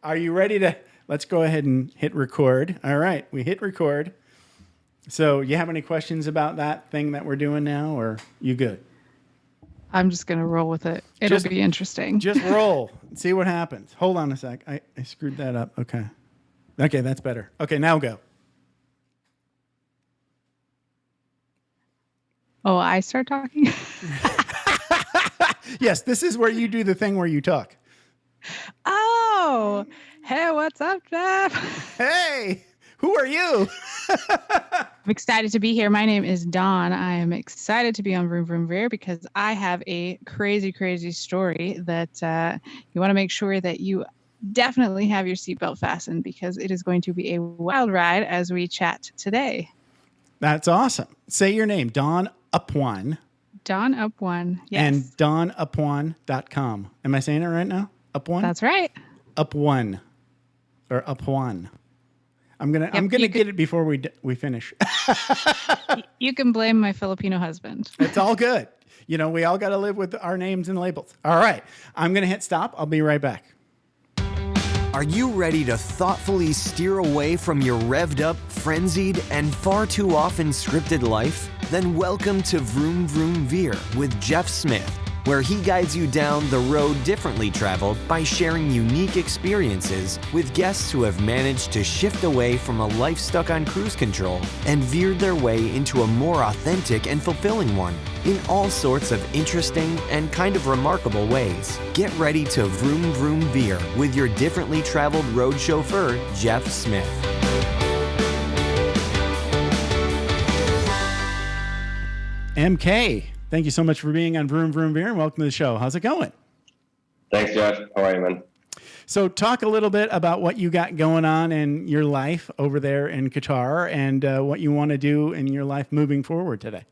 Are you ready to? Let's go ahead and hit record. All right, we hit record. So, you have any questions about that thing that we're doing now, or you good? I'm just going to roll with it. It'll be interesting. Just roll and see what happens. Hold on a sec. I screwed that up. Okay. Okay, that's better. Okay, now go. Oh, I start talking? Yes, this is where you do the thing where you talk. Oh, hey, what's up, Jeff? Hey, who are you? I'm excited to be here. My name is Dawn. I am excited to be on Vroom Vroom Veer because I have a crazy, crazy story that you want to make sure that you definitely have your seatbelt fastened because it is going to be a wild ride as we chat today. That's awesome. Say your name, Dawn Upwan. Dawn Upwan, yes. And DawnUpwan.com. Am I saying it right now? Upwan? That's right. Upwan. Or Upwan. I'm gonna get it before we finish. You can blame my Filipino husband. It's all good. You know, we all got to live with our names and labels. All right. I'm gonna hit stop. I'll be right back. Are you ready to thoughtfully steer away from your revved up, frenzied, and far too often scripted life? Then welcome to Vroom Vroom Veer with Jeff Smith, where he guides you down the road differently traveled by sharing unique experiences with guests who have managed to shift away from a life stuck on cruise control and veered their way into a more authentic and fulfilling one in all sorts of interesting and kind of remarkable ways. Get ready to Vroom Vroom Veer with your differently traveled road chauffeur, Jeff Smith. MK, thank you so much for being on Vroom Vroom Veer and welcome to the show. How's it going? Thanks, Jeff. How are you, man? So talk a little bit about what you got going on in your life over there in Qatar and what you want to do in your life moving forward today.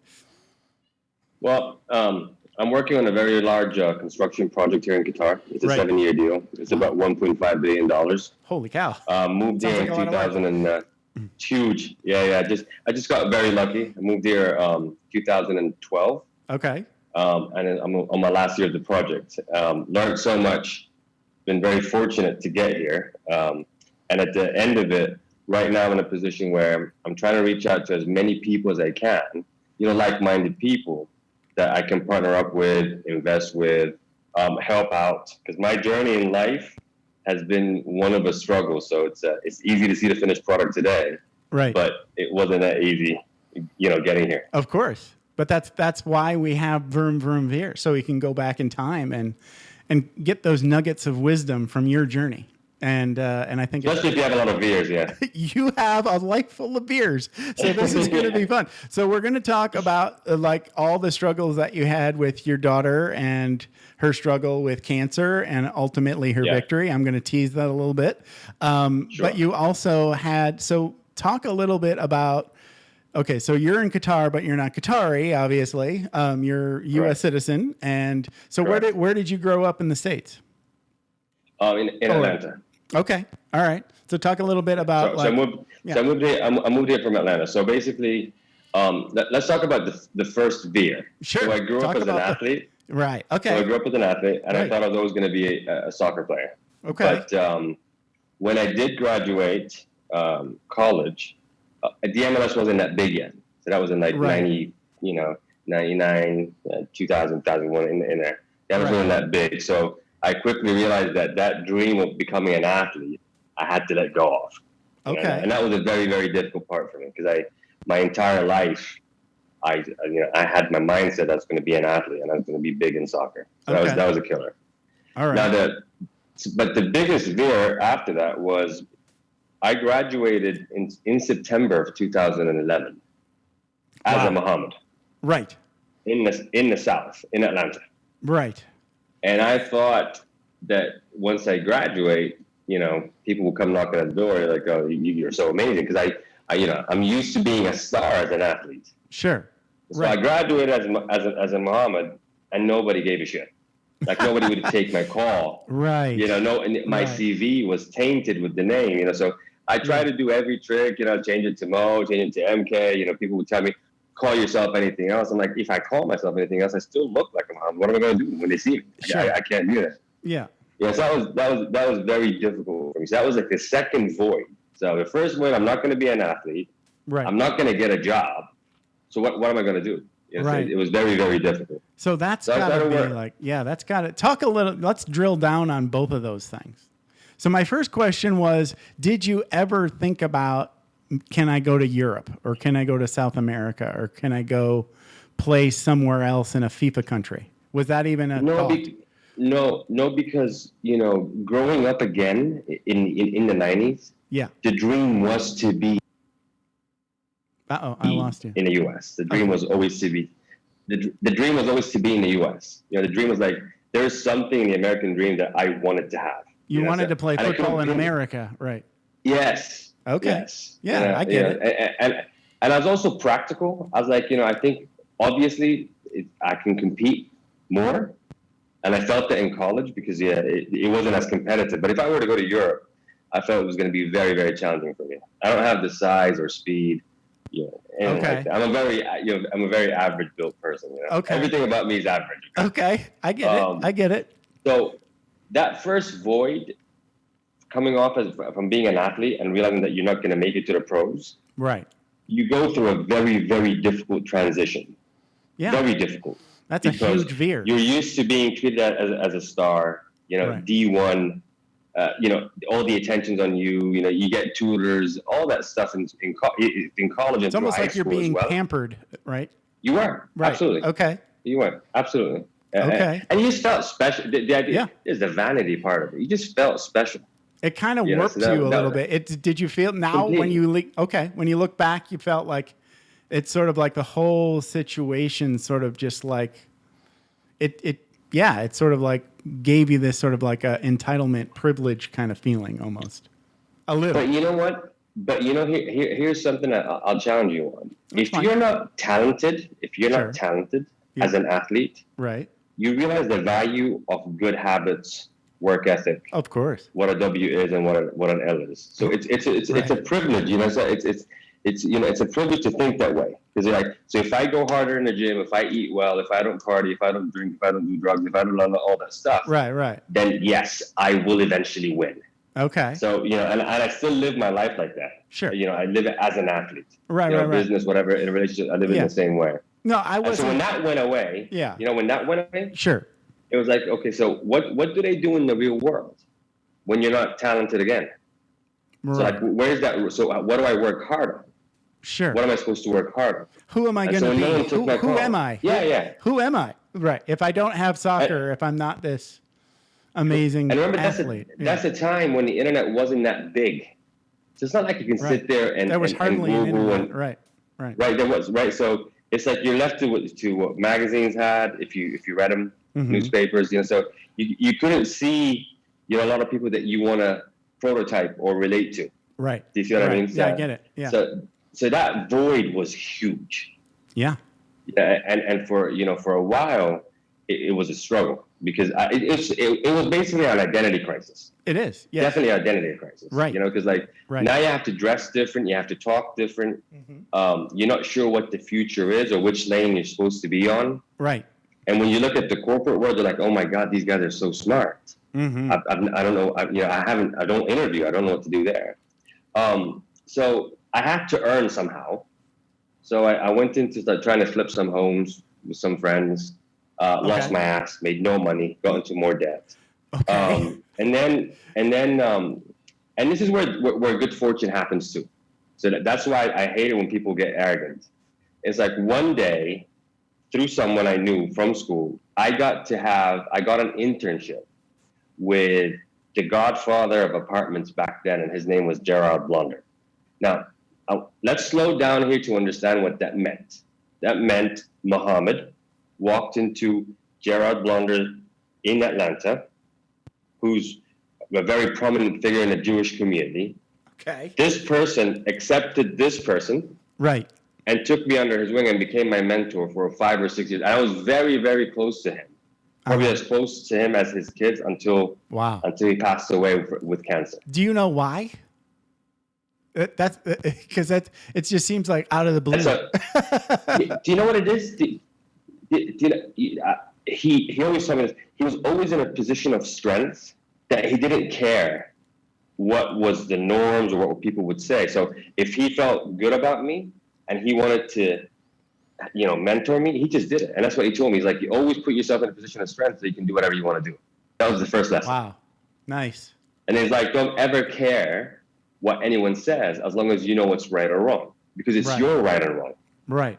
Well, I'm working on a very large construction project here in Qatar. It's a 7-year deal. It's about $1.5 billion. Holy cow. Moved here in 2000 and it's huge. Yeah. I just got very lucky. I moved here 2012. Okay. And I'm on my last year of the project. Learned so much. Been very fortunate to get here. And at the end of it, right now I'm in a position where I'm trying to reach out to as many people as I can, like-minded people that I can partner up with, invest with, help out. Because my journey in life has been one of a struggle. So it's easy to see the finished product today. Right. But it wasn't that easy, getting here. Of course. But that's why we have Vroom Vroom Veer, so we can go back in time and get those nuggets of wisdom from your journey. And I think especially if you have a lot of beers, yeah. You have a life full of beers, so this is going to be fun. So we're going to talk about all the struggles that you had with your daughter and her struggle with cancer and ultimately her victory. I'm going to tease that a little bit. Sure. But you also had, so talk a little bit about, okay, so you're in Qatar, but you're not Qatari, obviously. You're a U.S. citizen. And so where did you grow up in the States? In Atlanta. Okay. All right. So talk a little bit about I moved here. I moved here from Atlanta. So basically, let's talk about the first veer. Sure. So I grew up as an athlete. Right. Okay. So I grew up as an athlete, and I thought I was always going to be a soccer player. Okay. But when I did graduate college, the MLS wasn't that big yet. So that was in 90, 99, 2000, 2001 in there. That wasn't that big. So I quickly realized that dream of becoming an athlete, I had to let go of. Okay. And that was a very, very difficult part for me because my entire life, I had my mindset I was going to be an athlete and I was going to be big in soccer. So that was a killer. All right. Now but the biggest veer after that was I graduated in September of 2011 as a Mohammed. Right. In the South, in Atlanta. Right. And I thought that once I graduate, people will come knocking at the door like, "Oh, you're so amazing," because I'm used to being a star as an athlete. Sure. So I graduated as a Mohammed, and nobody gave a shit. Like nobody would take my call. Right. My CV was tainted with the name. So I tried to do every trick. Change it to Mo, change it to MK. People would tell me, call yourself anything else. I'm like, if I call myself anything else, I still look like a Mohammed. What am I going to do when they see me? Sure. I can't do that. Yeah. Yes, that was very difficult for me. So that was like the second void. So the first void, I'm not going to be an athlete. Right. I'm not going to get a job. So what am I going to do? You know, right. So it was very, very difficult. So that's got to be like, yeah, that's got to talk a little. Let's drill down on both of those things. So my first question was, did you ever think about, can I go to Europe, or can I go to South America, or can I go play somewhere else in a FIFA country? Was that even a thought? No, because, you know, growing up again in the 90s, yeah, the dream was to be I lost you. in the US. The dream was always to be the dream was always to be in the US. You know, the dream was like, there's something in the American dream that I wanted to have. You wanted to play football in America, right? Yes. Okay. Yes. Yeah, I get it. And I was also practical. I was like, you know, I think obviously I can compete more. And I felt that in college because, it wasn't as competitive. But if I were to go to Europe, I felt it was going to be very, very challenging for me. I don't have the size or speed. You know, okay. Like I'm a very average built person. You know? Okay. Everything about me is average. Okay, I get it. I get it. So that first void, coming off from being an athlete and realizing that you're not going to make it to the pros. Right. You go through a very, very difficult transition. Yeah. Very difficult. That's a huge veer. You're used to being treated as a star, you know, right. D1, you know, all the attention's on you, you know, you get tutors, all that stuff in college. It's almost like you're being pampered, right? You are. Right. Absolutely. Okay. You are. Absolutely. Okay. And you just felt special. The idea is the vanity part of it. You just felt special. It kind of warped you a little bit. Did you feel now when you when you look back, you felt like it's sort of like the whole situation sort of just like it sort of like gave you this sort of like a entitlement privilege kind of feeling almost a little. But you know what? But you know, here's something that I'll challenge you on. If you're not talented as an athlete, right? You realize the value of good habits, work ethic. Of course. What a W is and what an L is. So it's a privilege, you know. So it's you know, it's a privilege to think that way, because you're like, so if I go harder in the gym, if I eat well, if I don't party, if I don't drink, if I don't do drugs, if I don't learn all that stuff, right, then yes, I will eventually win. Okay. So, you know, and I still live my life like that. Sure. You know, I live it as an athlete. Right, right. Business, whatever, in a relationship, I live it in the same way. No, I wasn't. So when that went away, sure. It was like, okay, so what do they do in the real world when you're not talented again? Right. So like, where's that? So what do I work hard on? Sure. What am I supposed to work hard on? Who am I going to be? Who am I? Yeah. Who am I? Right. If I don't have soccer, if I'm not this amazing athlete. That's a time when the internet wasn't that big. So it's not like you can sit there and there was hardly an internet. Right. There was, right. So it's like you're left to what magazines had, if you read them, newspapers, you know. So you couldn't see, you know, a lot of people that you want to prototype or relate to. Right. Do you see what I mean? So, I get it. Yeah. So that void was huge. Yeah. Yeah, and for a while, it was a struggle, because it was basically an identity crisis. It is. Yeah. Definitely an identity crisis. Right. You know, because now you have to dress different, you have to talk different. You're not sure what the future is or which lane you're supposed to be on. Right. And when you look at the corporate world, you're like, oh my God, these guys are so smart. I don't know. I don't interview. I don't know what to do there. So I had to earn somehow. So I went into trying to flip some homes with some friends. Lost my ass, made no money, got into more debt. Okay. And this is where good fortune happens too. So that's why I hate it when people get arrogant. It's like one day, through someone I knew from school, I got an internship with the godfather of apartments back then, and his name was Gerard Blunder. Now, let's slow down here to understand what that meant. That meant Mohammed walked into Gerard Blunder in Atlanta, who's a very prominent figure in the Jewish community. Okay. This person accepted this person. Right. And took me under his wing and became my mentor for 5 or 6 years. I was very, very close to him. Probably as close to him as his kids until he passed away with cancer. Do you know why? That's because it just seems like out of the blue. Do you know what it is? He always told me this. He was always in a position of strength that he didn't care what was the norms or what people would say. So if he felt good about me and he wanted to, mentor me, he just did it. And that's what he told me. He's like, you always put yourself in a position of strength so you can do whatever you want to do. That was the first lesson. Wow. Nice. And he's like, don't ever care what anyone says as long as you know what's right or wrong, because it's your right or wrong. Right.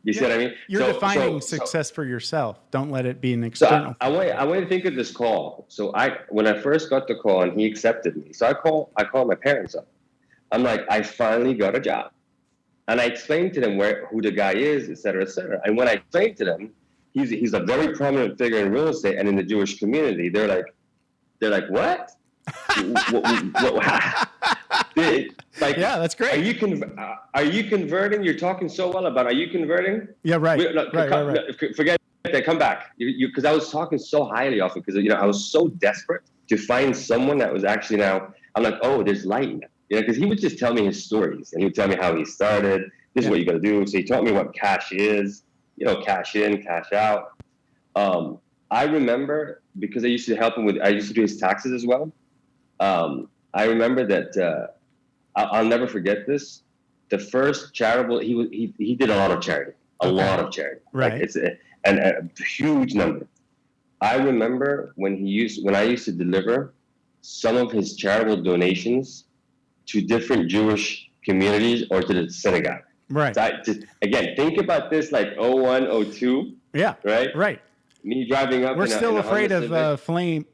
You see what I mean? You're defining success for yourself. Don't let it be an external. I want you to think of this call. So when I first got the call and he accepted me, so I called my parents up. I'm like, I finally got a job. And I explained to them who the guy is, et cetera, et cetera. And when I explained to them, he's a very prominent figure in real estate and in the Jewish community. They're like, what? Like, yeah, that's great. Are you converting? You're talking so well about. Are you converting? Yeah, right. Right. Forget that. Come back. Because I was talking so highly of it. Because I was so desperate to find someone that was actually now. I'm like, oh, there's light in it. Because he would just tell me his stories, and he would tell me how he started. This is what you got to do. So he taught me what cash is. Cash in, cash out. I remember, because I used to help him I used to do his taxes as well. I remember that I'll never forget this. The first charitable, he did a lot of charity, lot of charity. Right. Like it's a huge number. I remember when I used to deliver some of his charitable donations to different Jewish communities or to the synagogue. Right. So again, think about this like 01, 02. Yeah. Right. Me driving up. We're still afraid of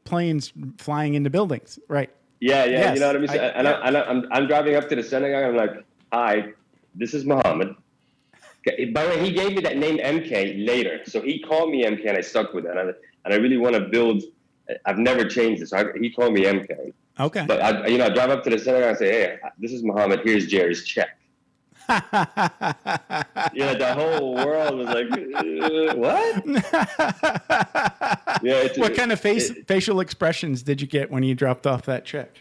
planes flying into buildings. Right. Yeah. Yes. You know what I mean? I'm driving up to the synagogue. I'm like, hi, this is Mohammed. By the way, he gave me that name MK later. So he called me MK and I stuck with it. And I really want to build. I've never changed this. So he called me MK. Okay. But I drive up to the synagogue and say, hey, this is Mohammed. Here's Jerry's check. The whole world was like, what? What kind of facial expressions did you get when you dropped off that check?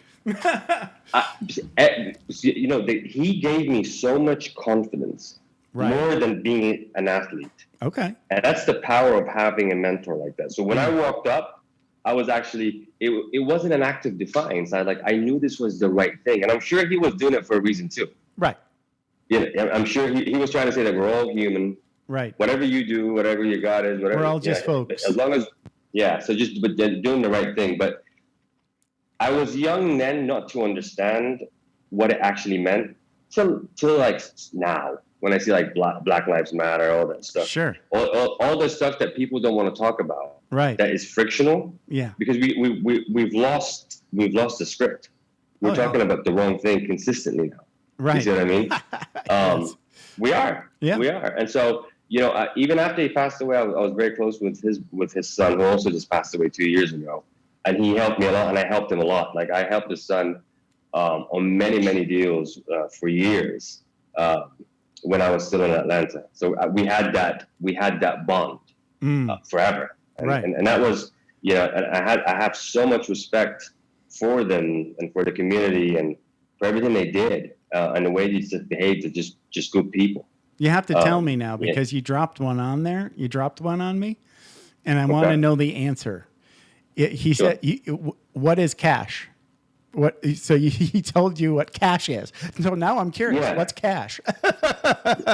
He gave me so much confidence, more than being an athlete. Okay. And that's the power of having a mentor like that. So when I walked up, I was actually, it wasn't an act of defiance. I knew this was the right thing. And I'm sure he was doing it for a reason too. Right. I'm sure he was trying to say that we're all human. Right. Whatever you do, whatever your God is, whatever. We're all just folks. As long as, but doing the right thing. But I was young then not to understand what it actually meant till like now, when I see like Black Lives Matter, all that stuff. Sure. All the stuff that people don't want to talk about. Right. That is frictional. Yeah. Because we've lost the script. We're talking about the wrong thing consistently now. Right. You see what I mean? Yes. We are. Yeah. We are. And so, even after he passed away, I was very close with his son, who also just passed away 2 years ago. And he helped me a lot, and I helped him a lot. Like, I helped his son on many, many deals for years when I was still in Atlanta. So we had that bond forever. And that was, and I have so much respect for them and for the community and for everything they did and the way they just behaved to just good people. You have to tell me now, because you dropped one on there. You dropped one on me, and I want to know the answer. He said, "What is cash?" So he told you what cash is. So now I'm curious. Yeah. What's cash?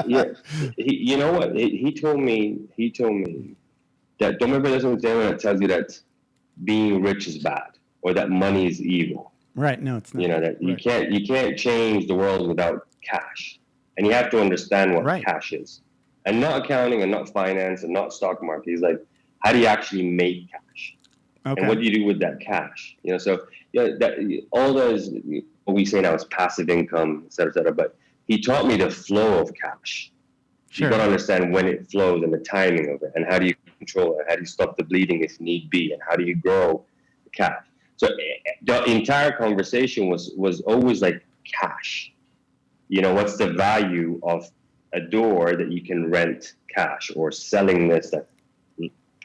You know what? He told me that don't remember this one when it tells you that being rich is bad or that money is evil. Right. No, it's not. That you can't change the world without cash, and you have to understand what cash is, and not accounting and not finance and not stock market. He's like, how do you actually make cash? Okay. And what do you do with that cash? That all those what we say now is passive income, et cetera, but he taught me the flow of cash. Sure. You got to understand when it flows and the timing of it, and how do you control it? How do you stop the bleeding if need be? And how do you grow the cash? So the entire conversation was always like cash. What's the value of a door that you can rent cash, or selling this that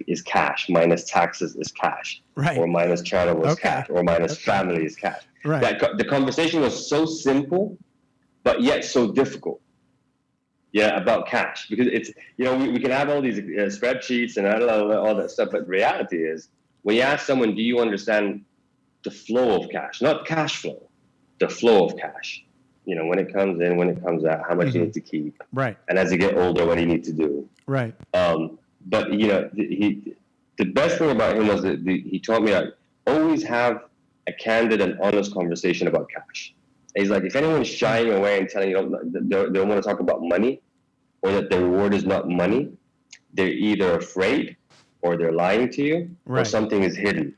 is cash, minus taxes is cash, or minus charitable is cash, or minus family is cash. Right. The conversation was so simple, but yet so difficult. About cash, because it's we can have all these spreadsheets and all that stuff, but reality is when you ask someone, do you understand the flow of cash, not cash flow, the flow of cash. When it comes in, when it comes out, how much you need to keep. Right. And as you get older, what you need to do. Right. But the best thing about him was that he taught me that always have a candid and honest conversation about cash. And he's like, if anyone's shying away and telling you they don't want to talk about money, or that the reward is not money, they're either afraid or they're lying to you, or something is hidden.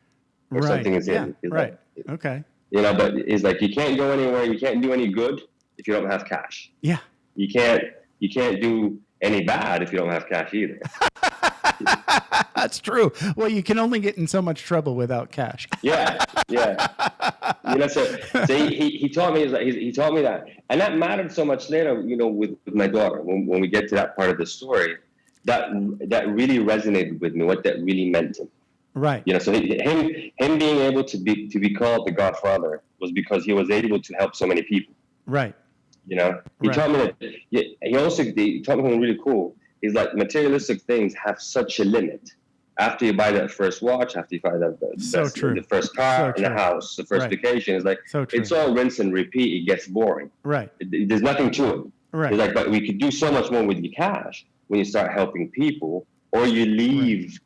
Or something is hidden. Yeah. Right. Okay. But it's like, you can't go anywhere, you can't do any good if you don't have cash. Yeah. You can't do any bad if you don't have cash either. That's true. Well, you can only get in so much trouble without cash. Yeah. So he taught me, he taught me that, and that mattered so much later. With my daughter, when we get to that part of the story, that really resonated with me. What that really meant to me. Right. So him being able to be called the Godfather was because he was able to help so many people. Right. He taught me that. He also taught me something really cool. He's like, materialistic things have such a limit. After you buy that first watch, after you buy the first car and the house, the first vacation, it's like, it's all rinse and repeat. It gets boring. Right. There's nothing to it. Right. It's like, but we could do so much more with your cash when you start helping people, or you leave,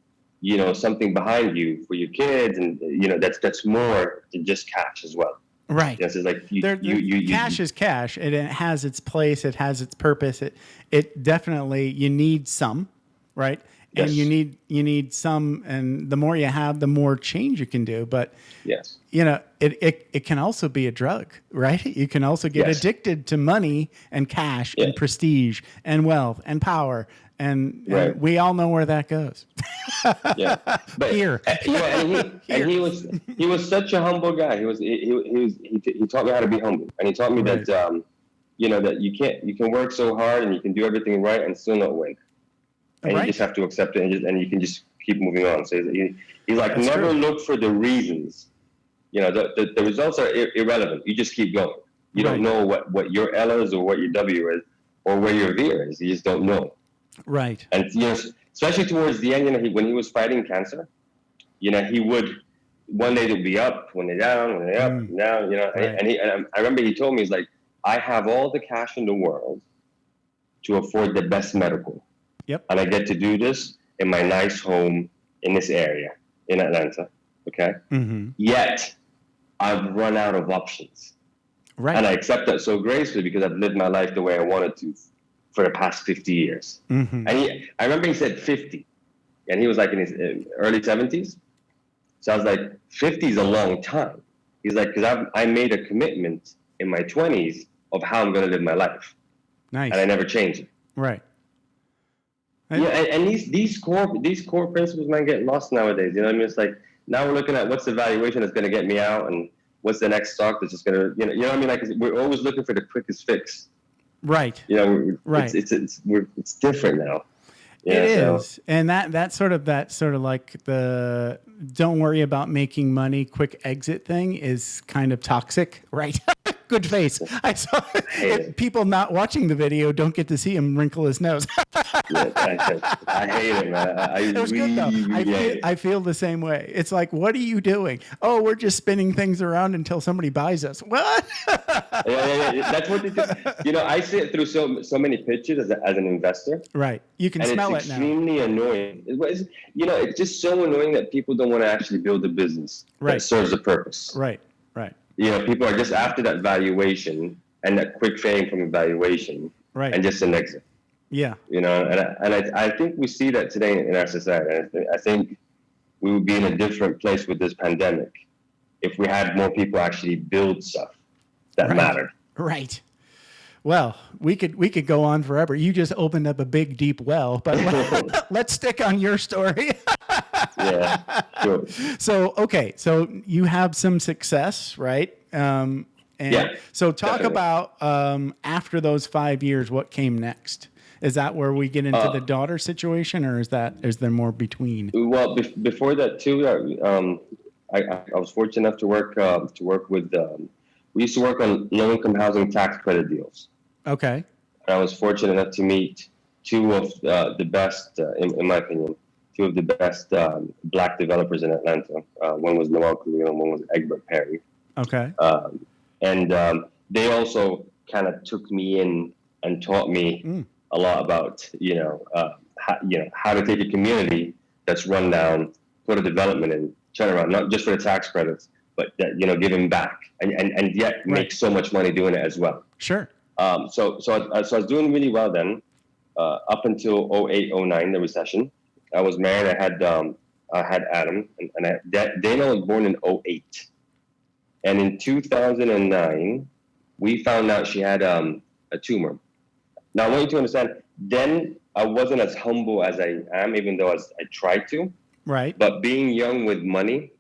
something behind you for your kids, and that's more than just cash as well. Right. Yes, it's like cash is cash, and it has its place, it has its purpose. It definitely, you need some, right? And yes. you need some, and the more you have, the more change you can do. But yes, it can also be a drug, right? You can also get addicted to money and cash and prestige and wealth and power. And we all know where that goes. Yeah, but here, and he was such a humble guy. He taught me how to be humble, and he taught me that that you can work so hard and you can do everything right and still not win, and you just have to accept it, and you can just keep moving on. So he's like, That's never true. look for the reasons. The results are irrelevant. You just keep going. You don't know what your L is or what your W is or where your V is. You just don't know. Right. And especially towards the end, when he was fighting cancer, he would one day they'd be up, one day down, one day up, down, and I remember he told me, he's like, I have all the cash in the world to afford the best medical. Yep. And I get to do this in my nice home in this area in Atlanta. Okay. Mm-hmm. Yet I've run out of options. Right. And I accept that so gracefully because I've lived my life the way I wanted to for the past 50 years. Mm-hmm. And I remember he said 50, and he was like in his early 70s. So I was like, 50 is a long time. He's like, because I made a commitment in my 20s of how I'm going to live my life. Nice. And I never changed it. Right. And these core principles, man, get lost nowadays. It's like, now we're looking at what's the valuation that's going to get me out, and what's the next stock that's just going to, like, we're always looking for the quickest fix. Right. Right. It's different now. Yeah, it is. And that's sort of like the don't worry about making money, quick exit thing is kind of toxic, right? Good face. I saw people not watching the video don't get to see him wrinkle his nose. I hate it, man. It was good though. I feel the same way. It's like, what are you doing? Oh, we're just spinning things around until somebody buys us. What? Yeah. That's what they do. I see it through so many pitches as an investor. Right. You can smell it now. It's extremely annoying. It's just so annoying that people don't want to actually build a business that serves a purpose. Right. People are just after that valuation and that quick fame from a valuation, and just an exit. Yeah. And I think we see that today in our society. I think we would be in a different place with this pandemic if we had more people actually build stuff that mattered. Right. Well, we could go on forever. You just opened up a big, deep well, but let's stick on your story. Yeah, sure. So you have some success, right? So talk definitely. about after those 5 years, what came next? Is that where we get into the daughter situation, or is there more between? Well, before that too, I was fortunate enough to work with. We used to work on low-income housing tax credit deals. Okay. And I was fortunate enough to meet two of the best, in my opinion, two of the best black developers in Atlanta. One was Noel Khalil and one was Egbert Perry. Okay. And they also kind of took me in and taught me a lot about, how to take a community that's run down, put a development in, turn around, not just for the tax credits, but giving back and yet make so much money doing it as well. Sure. So I was doing really well then, up until 08, 09, the recession. I was married. I had Adam, and Dana was born in 08. And in 2009, we found out she had a tumor. Now, I want you to understand, then I wasn't as humble as I am, even though I tried to. Right. But being young with money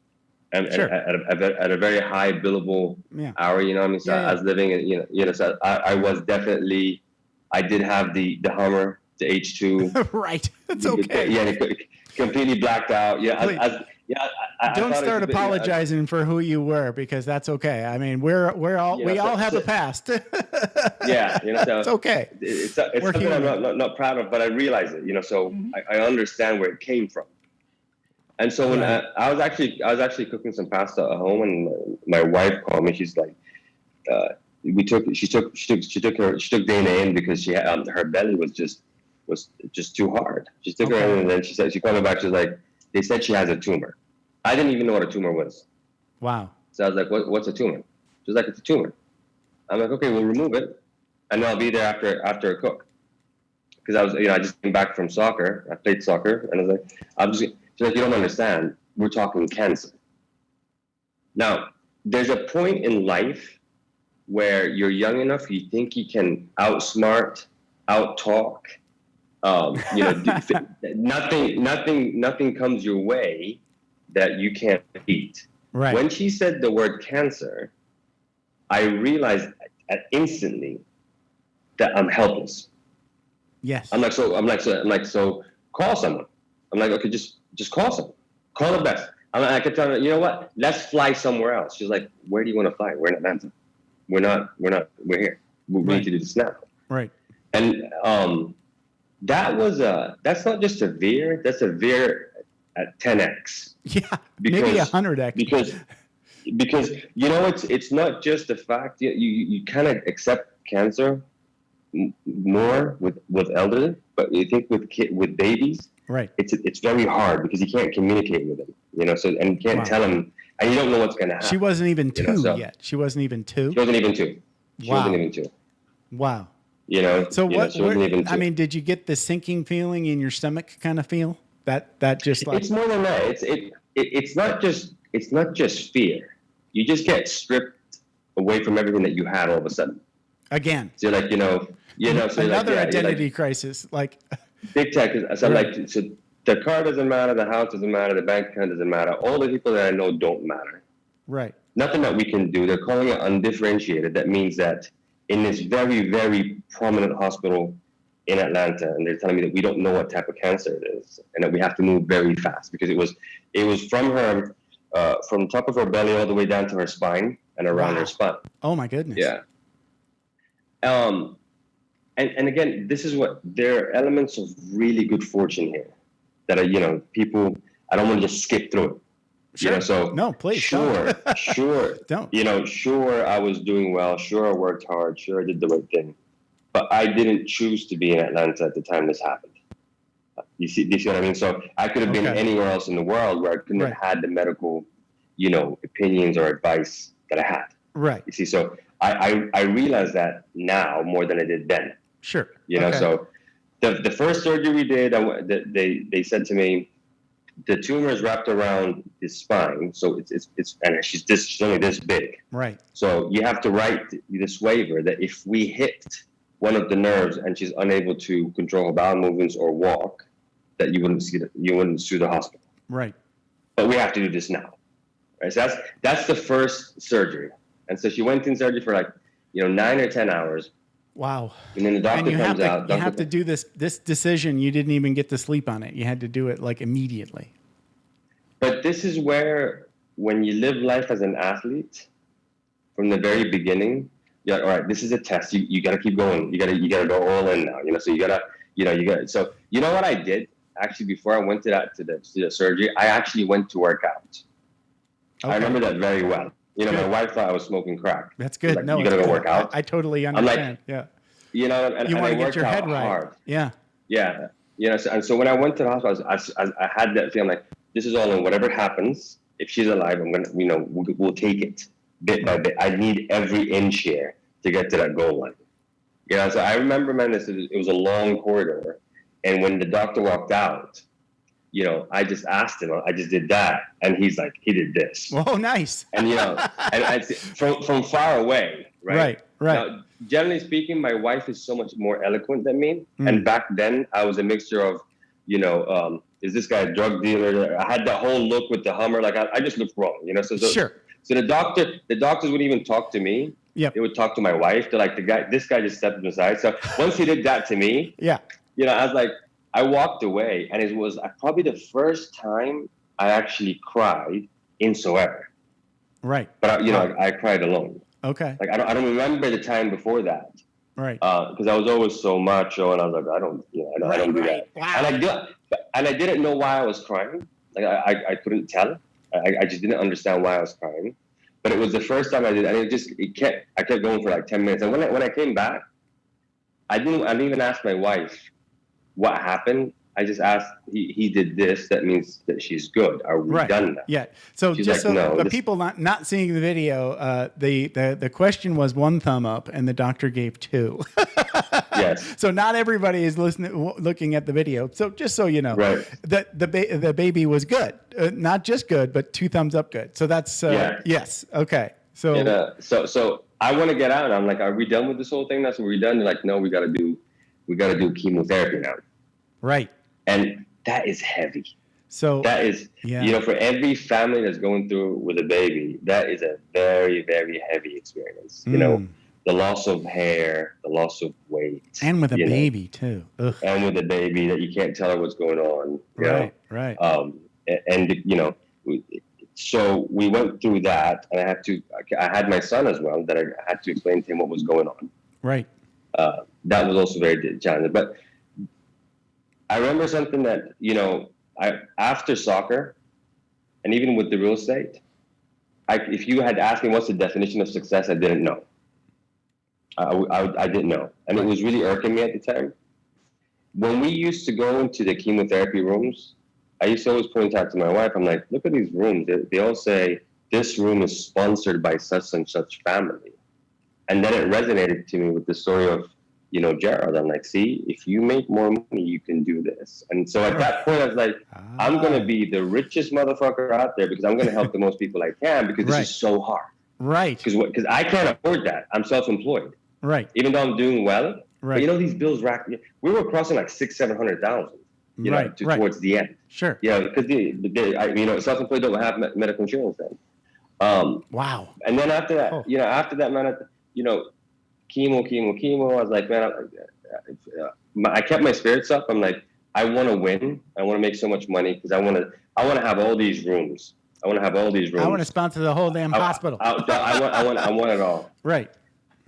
and Sure. at a very high billable hour, you know what I mean? So I was living in, so I was definitely, I did have the Hummer, the H2. Right. It's okay. Yeah, completely blacked out. Yeah. Don't start apologizing for who you were, because that's okay. I mean, we all have a past. Yeah, so it's okay. It's something I'm not proud of, but I realize it. So I understand where it came from. And so when I was actually cooking some pasta at home, and my wife called me. She's like, she took Dana in because she had her belly was just too hard. She took her in, and then she called me back. She's like, they said she has a tumor. I didn't even know what a tumor was. Wow. So I was like, what's a tumor? She's like, it's a tumor. I'm like, okay, we'll remove it, and then I'll be there after I cook. Because I just came back from soccer. I played soccer, and I was like, she's like, you don't understand. We're talking cancer. Now, there's a point in life where you're young enough, you think you can outsmart, out-talk. Nothing comes your way that you can't beat. Right. When she said the word cancer, I realized instantly that I'm helpless. Yes. I'm like, so call someone. I'm like, okay, just call someone. Call the best. I kept telling her, you know what? Let's fly somewhere else. She's like, where do you want to fly? We're in Atlanta. We're not. We're here. We need to do this now. Right. And that's not just severe. That's severe at 10x. Yeah. Maybe 100x. Because it's not just the fact you kind of accept cancer more with elderly, but you think with babies, right? It's very hard because you can't communicate with them, so and you can't tell them, and you don't know what's going to happen. She wasn't even two yet. She wasn't even two. She wasn't even two. Wow. So I mean, did you get the sinking feeling in your stomach kind of feel? That just like it's more than that. It's not just fear. You just get stripped away from everything that you had all of a sudden. Again. So you're like, so another identity crisis, like big tech. So the car doesn't matter, the house doesn't matter, the bank account doesn't matter. All the people that I know don't matter. Right. Nothing that we can do. They're calling it undifferentiated. That means that in this very, very prominent hospital in Atlanta, and they're telling me that we don't know what type of cancer it is, and that we have to move very fast because it was from her, from top of her belly all the way down to her spine and around her spine. Oh my goodness. Yeah. And again, this is what there are elements of really good fortune here that are, people. I don't want to just skip through it. Sure. So no, please. Sure. Don't. Sure, I was doing well. Sure, I worked hard. Sure, I did the right thing. But I didn't choose to be in Atlanta at the time this happened. You see what I mean? So I could have been anywhere else in the world where I couldn't have had the medical, opinions or advice that I had. Right. You see, so I realize that now more than I did then. Sure. So the first surgery we did, they said to me, the tumor is wrapped around his spine, so it's and she's only this big. Right. So you have to write this waiver that if we hit one of the nerves and she's unable to control her bowel movements or walk, that you wouldn't sue the hospital. Right. But we have to do this now. Right. So that's the first surgery, and so she went in surgery for 9 or 10 hours. Wow. And then the doctor comes out. You have to do this decision. You didn't even get to sleep on it. You had to do it immediately. But this is where, when you live life as an athlete, from the very beginning, all right, this is a test. You got to keep going. You got to go all in now. So you got to. So you know what I did? actually, before I went to the surgery, I actually went to work out. Okay. I remember that very well. You know, my wife thought I was smoking crack. That's good. Like, No, you gotta go work out. I totally understand. Yeah. You know, and You want to I get worked your head out right. hard. Yeah. Yeah. You know, so when I went to the hospital, I had that feeling like, this is all in whatever happens. If she's alive, I'm gonna, you know, we'll take it bit by bit. I need every inch here to get to that goal line. You know, so I remember, man, it was a long corridor, and when the doctor walked out, you know, I just asked him, I just did that, and he's like, he did this. Oh, nice. And you know, and from far away, right? Right. Now, generally speaking, my wife is so much more eloquent than me, and back then I was a mixture of, you know, is this guy a drug dealer? I had that whole look with the Hummer, like I just looked wrong, you know. So Sure. So the doctors wouldn't even talk to me. Yeah. They would talk to my wife. They're like, this guy just stepped aside. So once he did that to me, Yeah. you know, I was like, I walked away, and it was probably the first time I actually cried in Soever. Right. But I cried alone. Okay. Like I don't remember the time before that. Right. Because I was always so macho, and I was like, I don't do that. Wow. And I didn't know why I was crying. Like I couldn't tell. I just didn't understand why I was crying. But it was the first time I did, and I kept going for like 10 minutes. And when I came back, I didn't even ask my wife what happened. I just asked, he did this, that means that she's good. Are we done now? Yeah. So she's just like, so the people not seeing the video, the question was 1 thumb up, and the doctor gave 2. Yes. So not everybody is looking at the video. So just so you know, right. the baby was good, not just good, but 2 thumbs up good. So that's yes. Okay. So so I want to get out. I'm like, are we done with this whole thing? That's what we're done. They're like, no, we got to do chemotherapy now. Right. And that is heavy. So that is, you know, for every family that's going through with a baby, that is a very, very heavy experience. You know, the loss of hair, the loss of weight. And with a baby too. Ugh. And with a baby that you can't tell her what's going on. Right. And, you know, so we went through that, and I had my son as well, that I had to explain to him what was going on. Right. That was also very challenging. But I remember something that, you know, after soccer, and even with the real estate, if you had asked me what's the definition of success, I didn't know. I didn't know. And it was really irking me at the time. When we used to go into the chemotherapy rooms, I used to always point out to my wife, I'm like, look at these rooms. They all say, this room is sponsored by such and such family. And then it resonated to me with the story of, you know, Gerald. I'm like, see, if you make more money, you can do this. And so at that point, I was like, I'm going to be the richest motherfucker out there, because I'm going to help the most people I can, because this is so hard. Right. Because I can't afford that. I'm self-employed. Right. Even though I'm doing well. Right. But you know, these bills rack. We were crossing like $600,000-700,000. You know, towards the end. Sure. Yeah, because you know, self-employed don't have medical insurance then. Wow. And then after that, you know, man, you know, chemo. I was like, man, I kept my spirits up. I'm like, I want to win. I want to make so much money, because I want to have all these rooms. I want to sponsor the whole damn hospital. I want it all. Right.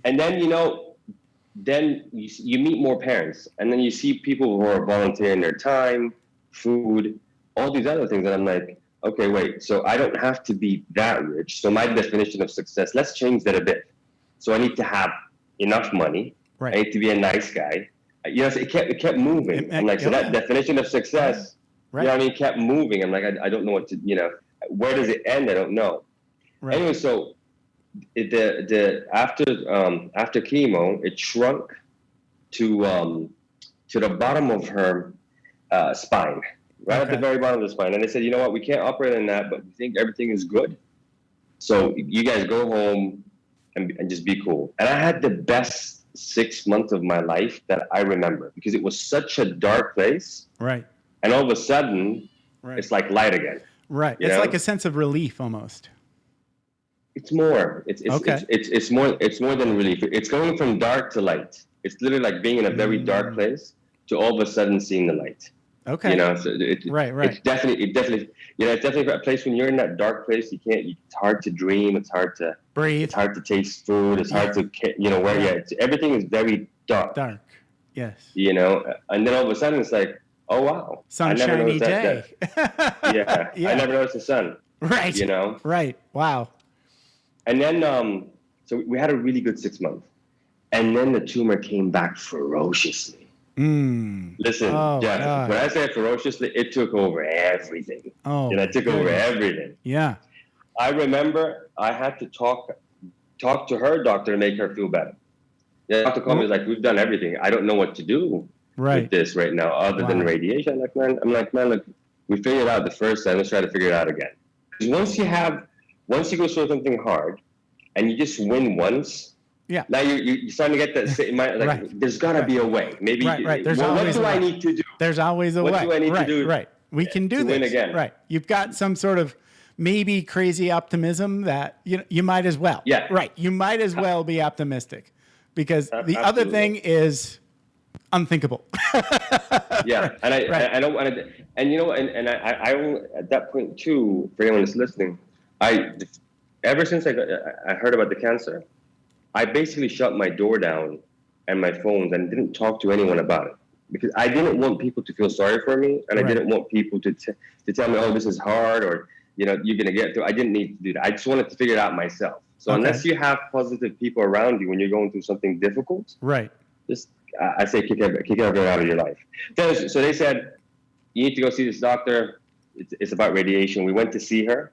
And then, you know, you meet more parents, and then you see people who are volunteering their time, food, all these other things. And I'm like, okay, wait, so I don't have to be that rich. So my definition of success, let's change that a bit. So I need to have enough money. Right. I need to be a nice guy. You know, so it kept moving. I'm like, so that definition of success, you know what I mean, kept moving. I'm like, I don't know what to, you know, where does it end? I don't know. Right. Anyway, so after chemo, it shrunk to the bottom of her spine, right at the very bottom of the spine. And they said, you know what, we can't operate on that, but we think everything is good. So you guys go home and just be cool. And I had the best 6 months of my life that I remember, because it was such a dark place. Right. And all of a sudden, it's like light again. Right. It's like a sense of relief almost. It's more. It's more than relief. It's going from dark to light. It's literally like being in a very dark place to all of a sudden seeing the light. Okay. You know, so right. It's definitely, you know, it's definitely a place when you're in that dark place. It's hard to dream. It's hard to breathe. It's hard to taste food. It's hard to, you know, everything is very dark. Dark. Yes. You know, and then all of a sudden it's like, oh wow, I never Sunshiny noticed day. Yeah, Yeah. I never noticed the sun. Right. You know. Right. Wow. And then so we had a really good 6 months, and then the tumor came back ferociously. Listen, Jeff, God. when I say ferociously, it took over everything. Oh, it took over everything. Yeah. I remember I had to talk to her doctor to make her feel better. The doctor called me, was like, we've done everything. I don't know what to do with this right now other than radiation. I'm like, man, look, we figured it out the first time. Let's try to figure it out again. Because once you go through something hard and you just win once, now you're starting to get that, there's got to be a way. Maybe, right. What do I need to do? There's always a way. What do I need to do? Right. We can do this. Win again. Right. You've got some sort of maybe crazy optimism that you might as well. Yeah. Right. You might as well be optimistic because the Absolutely. other thing is unthinkable. Yeah. And I don't want to, and you know, and I at that point too, for anyone that's listening, ever since I heard about the cancer, I basically shut my door down and my phones and didn't talk to anyone about it because I didn't want people to feel sorry for me, and I didn't want people to tell me, oh, this is hard, or you're gonna get through. I didn't need to do that. I just wanted to figure it out myself. So unless you have positive people around you when you're going through something difficult, just I say kick it out of your life. So they said you need to go see this doctor. It's about radiation. We went to see her,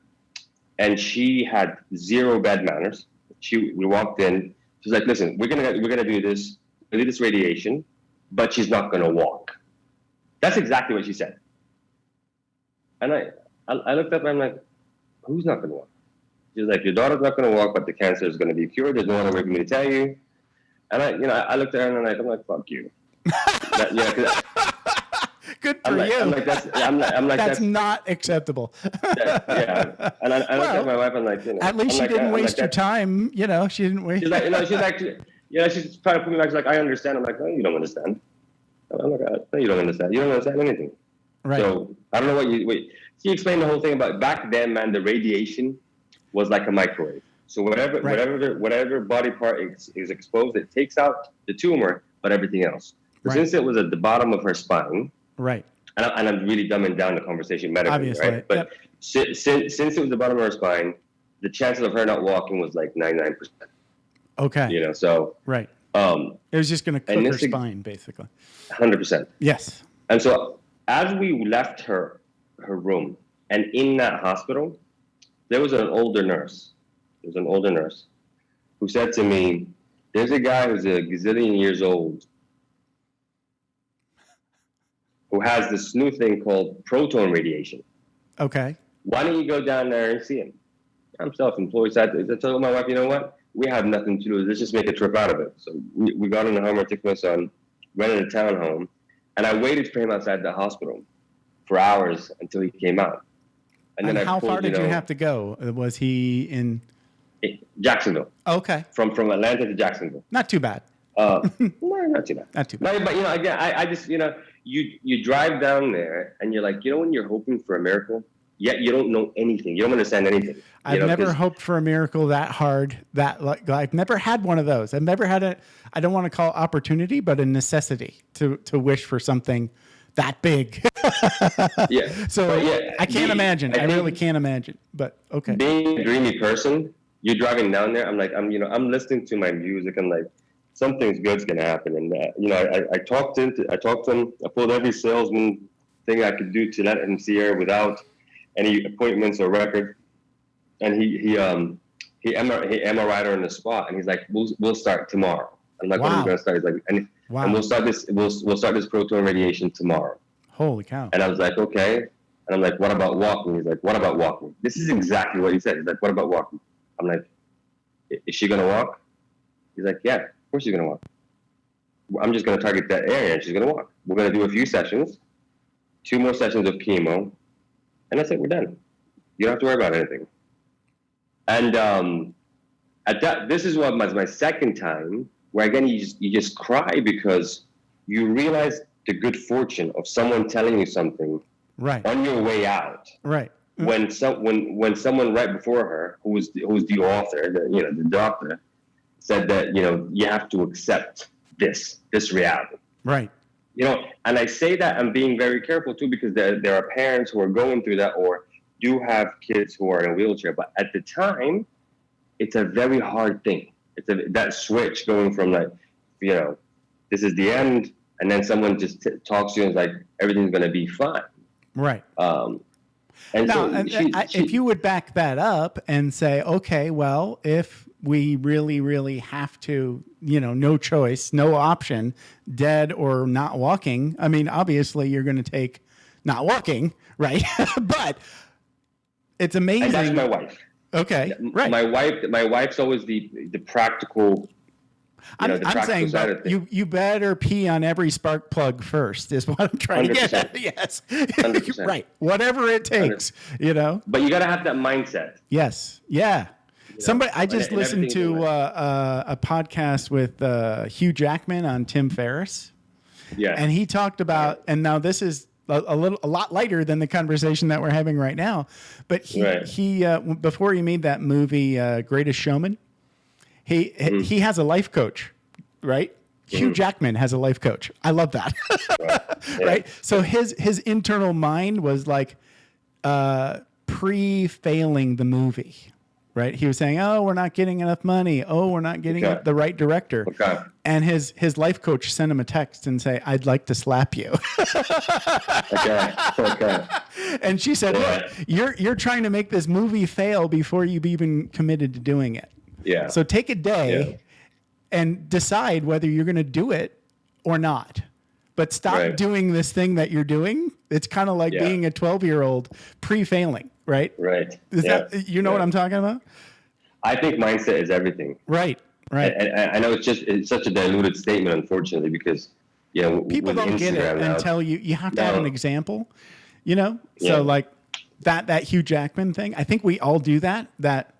and she had zero bed manners. We walked in. She's like, "Listen, we're gonna do this. We do this radiation, but she's not gonna walk." That's exactly what she said. And I looked up and I'm like, "Who's not gonna walk?" She's like, "Your daughter's not gonna walk, but the cancer is gonna be cured. There's no other way for me to tell you." And I looked at her and I'm like, "Fuck you." Good for you. I'm like, that's not acceptable. Yeah. And I looked at my wife and like, at least she didn't waste your time. She didn't waste. She's like, she's trying to put me back. She's like, I understand. I'm like, no, you don't understand. I'm like, no, you don't understand. You don't understand anything. Right. So I don't know what she explained the whole thing about back then, man, the radiation was like a microwave. So whatever body part is exposed, it takes out the tumor, but everything else. Since it was at the bottom of her spine, right. And I'm really dumbing down the conversation medically, obviously, right? But since it was the bottom of her spine, the chances of her not walking was like 99%. Okay. So right. It was just going to cook her spine, basically. 100%. Yes. And so as we left her room, and in that hospital, there was an older nurse. Who said to me, "There's a guy who's a gazillion years old who has this new thing called proton radiation. Okay. Why don't you go down there and see him?" I'm self-employed. So I told my wife, you know what? We have nothing to do. Let's just make a trip out of it. So we got in the Hummer, took my son, rented a townhome, and I waited for him outside the hospital for hours until he came out. And then how far did you have to go? Was he in Jacksonville? Okay. From Atlanta to Jacksonville. Not too bad. No, not too bad. Not too bad. No, but again, I just you drive down there and you're like, when you're hoping for a miracle, yet you don't know anything. You don't understand anything. I've never hoped for a miracle that hard. I've never had one of those. I've never had I don't want to call it opportunity, but a necessity to wish for something that big. Yeah. So I can't imagine. I really can't imagine. But okay. Being a dreamy person, you're driving down there. I'm like, I'm listening to my music. I'm like, something's good's gonna happen. And I talked to him. I pulled every salesman thing I could do to let him see her without any appointments or record. And he MRI'd her on the spot. And he's like, we'll start tomorrow. I'm like, wow. When are we gonna start? He's like, and we'll start this proton radiation tomorrow. Holy cow. And I was like, okay. And I'm like, what about walking? He's like, what about walking? This is exactly what he said. He's like, what about walking? I'm like, is she gonna walk? He's like, yeah, of course she's gonna walk. I'm just gonna target that area and she's gonna walk. We're gonna do a few sessions, 2 more sessions of chemo, and that's it, we're done. You don't have to worry about anything. And this is what was my second time where again you just cry because you realize the good fortune of someone telling you something on your way out. Right. When someone right before her, who was the author, the doctor, said that you have to accept this reality. Right. And I say that I'm being very careful too, because there are parents who are going through that or do have kids who are in a wheelchair. But at the time, it's a very hard thing. That switch going from like, this is the end, and then someone just talks to you and is like, everything's going to be fine. Right. And now, so if you would back that up and say, okay, well, if we really, really have to, no choice, no option, dead or not walking, I mean, obviously you're going to take not walking, right? But it's amazing. And that's my wife. Okay, right. My wife's always the practical. I'm saying, but you better pee on every spark plug first, is what I'm trying 100%. to get at. Yes. 100%. Right. Whatever it takes, 100%. But you got to have that mindset. Yes. Yeah. I just listened to a podcast with Hugh Jackman on Tim Ferriss. Yeah. And he talked about, and now this is a lot lighter than the conversation that we're having right now, but he before he made that movie, Greatest Showman, he has a life coach, right? Hugh Jackman has a life coach. I love that. Right. So his internal mind was like pre-failing the movie, right? He was saying, "Oh, we're not getting enough money. Oh, we're not getting the right director." Okay. And his life coach sent him a text and say, "I'd like to slap you." Okay. And she said, "Look, you're trying to make this movie fail before you've even committed to doing it. Yeah. So take a day and decide whether you're going to do it or not. But stop doing this thing that you're doing. It's kind of like being a 12-year-old pre-failing, right? Right. Is that what I'm talking about? I think mindset is everything. Right. Right. And I know it's such a diluted statement, unfortunately, because people don't get it until you have to have an example, So like that Hugh Jackman thing, I think we all do that. That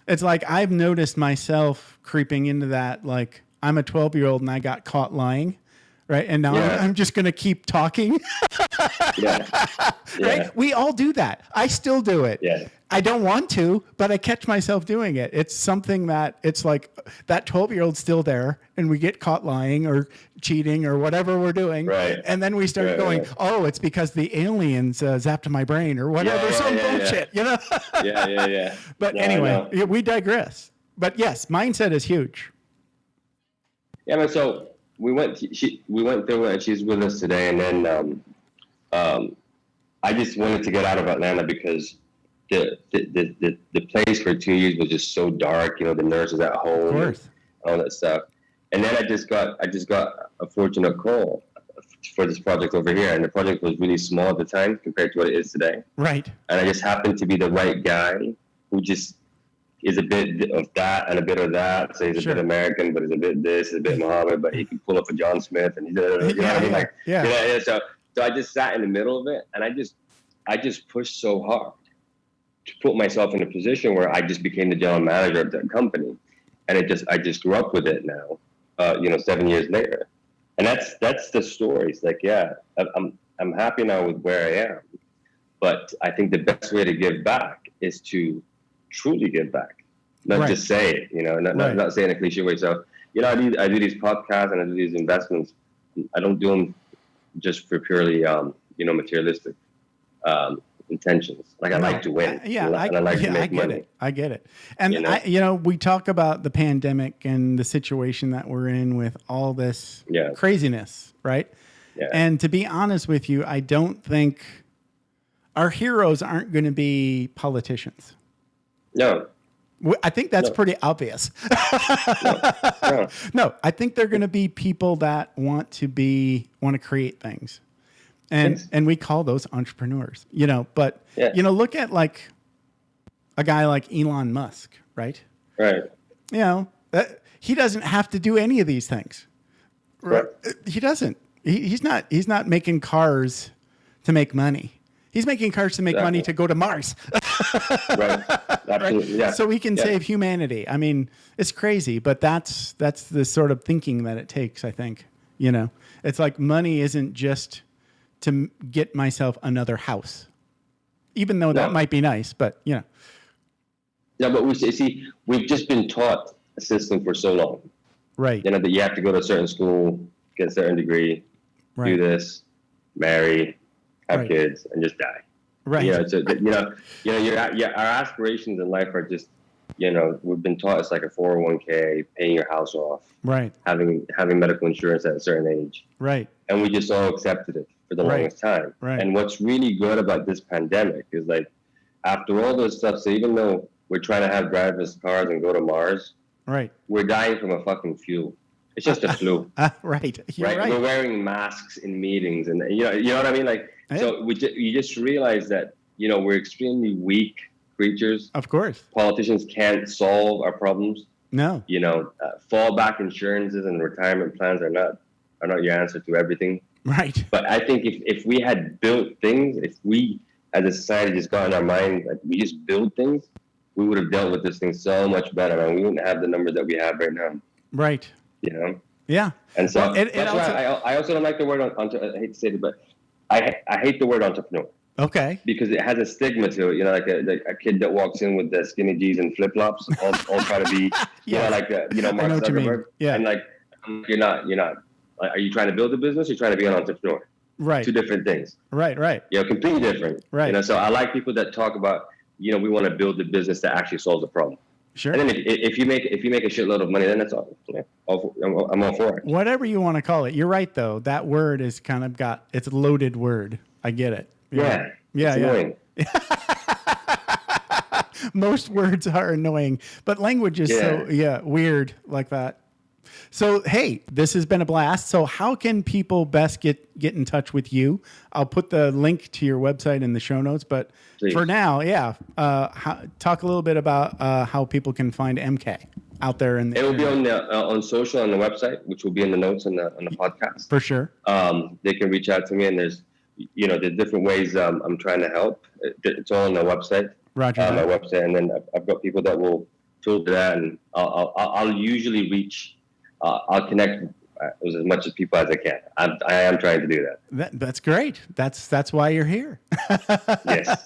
it's like I've noticed myself creeping into that. Like I'm a 12-year-old and I got caught lying, right? And now I'm just going to keep talking. Right? We all do that. I still do it. Yeah. I don't want to, but I catch myself doing it. It's something that it's like that 12-year-old's still there and we get caught lying or cheating or whatever we're doing. Right. And then we start going, oh, it's because the aliens zapped my brain or whatever, bullshit, Yeah. But anyway, we digress. But yes, mindset is huge. Yeah, man. So we went through it and she's with us today. And then I just wanted to get out of Atlanta because the place for 2 years was just so dark, the nurses at home, of course, all that stuff. And then I just got a fortunate call for this project over here, and the project was really small at the time compared to what it is today. Right. And I just happened to be the right guy who just is a bit of that and a bit of that. So he's a bit American, but he's a bit this, a bit Mohammed, but he can pull up a John Smith and what I mean? So I just sat in the middle of it, and I just pushed so hard to put myself in a position where I just became the general manager of that company. And I just grew up with it now, 7 years later. And that's the story. It's like, I'm happy now with where I am. But I think the best way to give back is to truly give back, not just say it, not say it in a cliche way. So, I do these podcasts and I do these investments. I don't do them just for purely, materialistic intentions. Like I like to win. I like to make money. I get it. And we talk about the pandemic and the situation that we're in with all this craziness, right? Yeah. And to be honest with you, I don't think our heroes aren't going to be politicians. No. I think that's pretty obvious. No, I think they're going to be people that want to create things. And we call those entrepreneurs, but, look at like a guy like Elon Musk, right? Right. He doesn't have to do any of these things. Right. He doesn't, he's not making cars to make money. He's making cars to make money to go to Mars. Right. Absolutely. Yeah. So we can save humanity. I mean, it's crazy, but that's the sort of thinking that it takes, I think, it's like money isn't just to get myself another house, even though that might be nice, but Yeah, but we've just been taught a system for so long, right? That you have to go to a certain school, get a certain degree, do this, marry, have kids, and just die. Right. So our aspirations in life are just, we've been taught it's like a 401k, paying your house off, right, having medical insurance at a certain age, right, and we just all accepted it for the longest time. Right. And what's really good about this pandemic is like, after all those stuff, so even though we're trying to have driverless cars and go to Mars, right, we're dying from a fucking flu. It's just a flu. Right. You're right. We're wearing masks in meetings, and you know what I mean. Like, so you just realize that we're extremely weak creatures. Of course, politicians can't solve our problems. No. Fallback insurances and retirement plans are not your answer to everything. Right. But I think if we had built things, if we as a society just got in our mind that we just build things, we would have dealt with this thing so much better, and we wouldn't have the numbers that we have right now. Right. Yeah. And so that's why I also don't like the word I hate to say it, but I hate the word entrepreneur. Okay. Because it has a stigma to it, like a kid that walks in with the skinny jeans and flip flops, all try to be, Mark Zuckerberg. Yeah. And like, you're not. Are you trying to build a business? Or you're trying to be an entrepreneur. Right. Two different things. Right. Completely different. Right. So I like people that talk about, we want to build a business that actually solves a problem. Sure. And then if you make a shitload of money, then that's all. I'm all for it. Whatever you want to call it. You're right though. That word is kind of it's a loaded word. I get it. Yeah. It's annoying. Most words are annoying, but language is so weird like that. So, hey, this has been a blast. So how can people best get in touch with you? I'll put the link to your website in the show notes, but Please. For now, talk a little bit about how people can find MK out there. It will be on social on the website, which will be in the notes on the podcast. For sure. They can reach out to me, and there's different ways I'm trying to help. It's all on the website. Roger. My website, and then I've got people that will filter that, and I'll usually reach. I'll connect as much as people as I can. I am trying to do that. That's great. That's why you're here. Yes.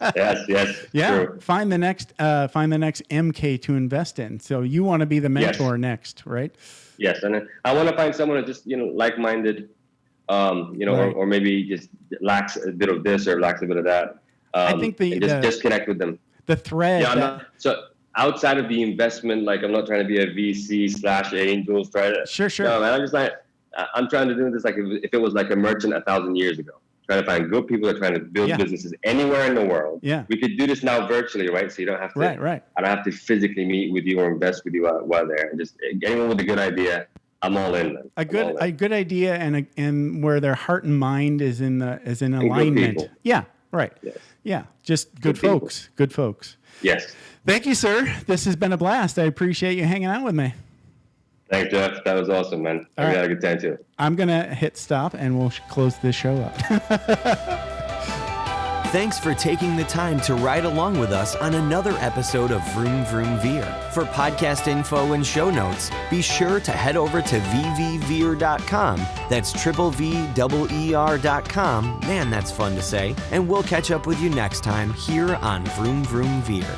Yeah. True. Find the next MK to invest in. So you want to be the mentor next, right? Yes, and I want to find someone that just like-minded, right. or maybe just lacks a bit of this or lacks a bit of that. I think just connect with them. The thread. Yeah, outside of the investment, like I'm not trying to be a VC/angel. Sure. No, man, I'm trying to do this like if it was like a merchant 1,000 years ago. Trying to find good people that are trying to build businesses anywhere in the world. Yeah. We could do this now virtually, right? So you don't have to. Right. I don't have to physically meet with you or invest with you while there. Just anyone with a good idea, I'm all in. A good idea and where their heart and mind is in alignment. Yeah. Right. Yes. Yeah. Just good folks. People. Good folks. Yes. Thank you, sir. This has been a blast. I appreciate you hanging out with me. Thanks, Jeff. That was awesome, man. I had a good time too. I'm going to hit stop and we'll close this show up. Thanks for taking the time to ride along with us on another episode of Vroom Vroom Veer. For podcast info and show notes, be sure to head over to vvveer.com. That's VVER.com. Man, that's fun to say. And we'll catch up with you next time here on Vroom Vroom Veer.